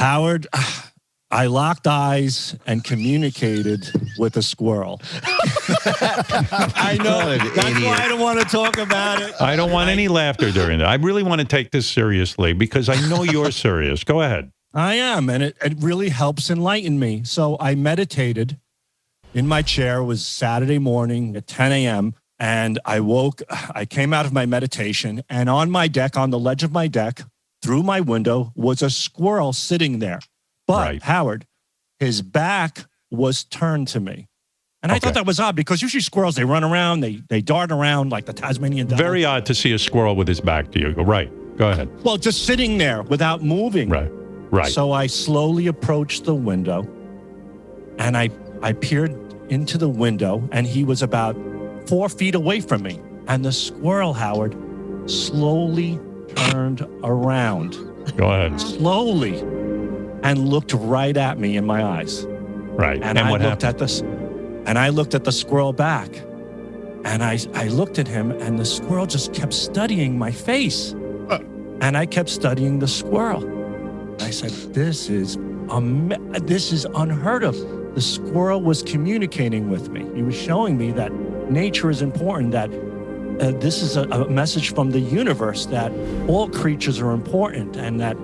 Howard, I locked eyes and communicated with a squirrel. I know. That's why I don't want to talk about it. I don't want any laughter during that. I really want to take this seriously because I know you're serious. Go ahead. I am, and it really helps enlighten me. So I meditated in my chair. It was Saturday morning at 10 a.m., and I came out of my meditation, and on my deck, on the ledge of my deck, through my window, was a squirrel sitting there. But, Howard, his back was turned to me. And I thought that was odd because usually squirrels, they run around, they dart around like the Tasmanian devil. Very odd to see a squirrel with his back to you. Right. Go ahead. Well, just sitting there without moving. Right. So I slowly approached the window, and I peered into the window, and he was about 4 feet away from me. And the squirrel, Howard, slowly turned around. Go ahead. Slowly. And looked right at me in my eyes. Right. And I looked at this, and I looked at the squirrel back. And I looked at him, and the squirrel just kept studying my face. And I kept studying the squirrel. I said, this is unheard of. The squirrel was communicating with me. He was showing me that nature is important, that this is a message from the universe, that all creatures are important, and that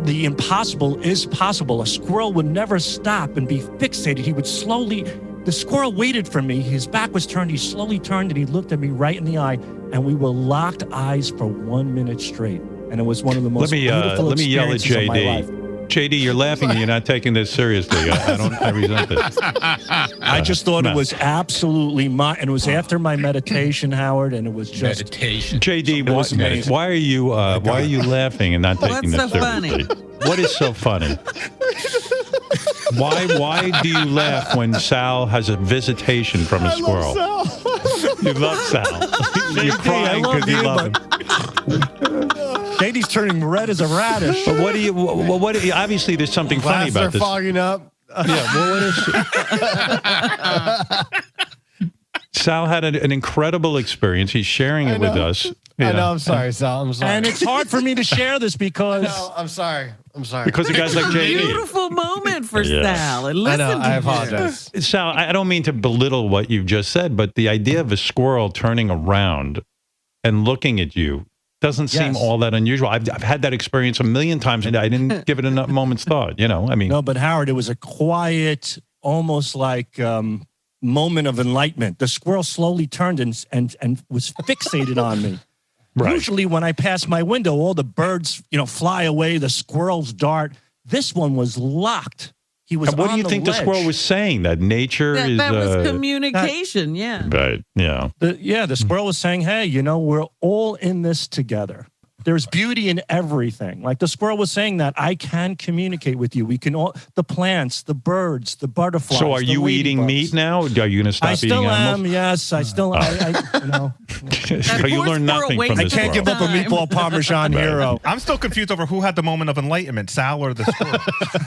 the impossible is possible. A squirrel would never stop and be fixated. He would the squirrel waited for me. His back was turned. He slowly turned, and he looked at me right in the eye, and we were locked eyes for 1 minute straight. And it was one of the most beautiful experiences of my life. JD, you're laughing and you're not taking this seriously. I resent this. I just thought it was absolutely and it was after my meditation, Howard, and it was just meditation. JD, why are you laughing and not taking this seriously? Funny? What is so funny? Why do you laugh when Sal has a visitation from a squirrel? You love Sal. You're crying because you love him. JD's turning red as a radish. But what do you? Obviously, there's something funny about this. Fogging up. Yeah. Well, what is? Sal had an incredible experience. He's sharing it with us. I know. I'm sorry, Sal. I'm sorry. And it's hard for me to share this because. No, I'm sorry. Because of guys like JD. Beautiful moment for Sal. And listen I know. I apologize. Sal, I don't mean to belittle what you've just said, but the idea of a squirrel turning around and looking at you doesn't seem all that unusual. I've had that experience a million times, and I didn't give it a moment's thought. No, but Howard, it was a quiet, almost like moment of enlightenment. The squirrel slowly turned and was fixated on me. Right. Usually, when I pass my window, all the birds, fly away. The squirrels dart. This one was locked. He was. And what do you think the squirrel was saying? That nature is that was communication. Right. Yeah. The squirrel was saying, "Hey, we're all in this together. There's beauty in everything." Like the squirrel was saying that I can communicate with you. We can the plants, the birds, the butterflies. So, are you eating meat now? Are you going to stop eating animals? I still am. Yes, I still. So you learn nothing from this. I can't give up a meatball parmesan hero. I'm still confused over who had the moment of enlightenment, Sal or the squirrel.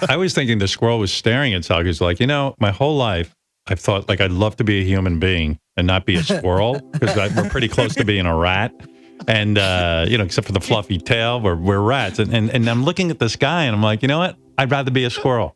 I was thinking the squirrel was staring at Sal. He's like, my whole life I've thought I'd love to be a human being and not be a squirrel because we're pretty close to being a rat. And, except for the fluffy tail, we're rats. And I'm looking at this guy and I'm like, you know what? I'd rather be a squirrel.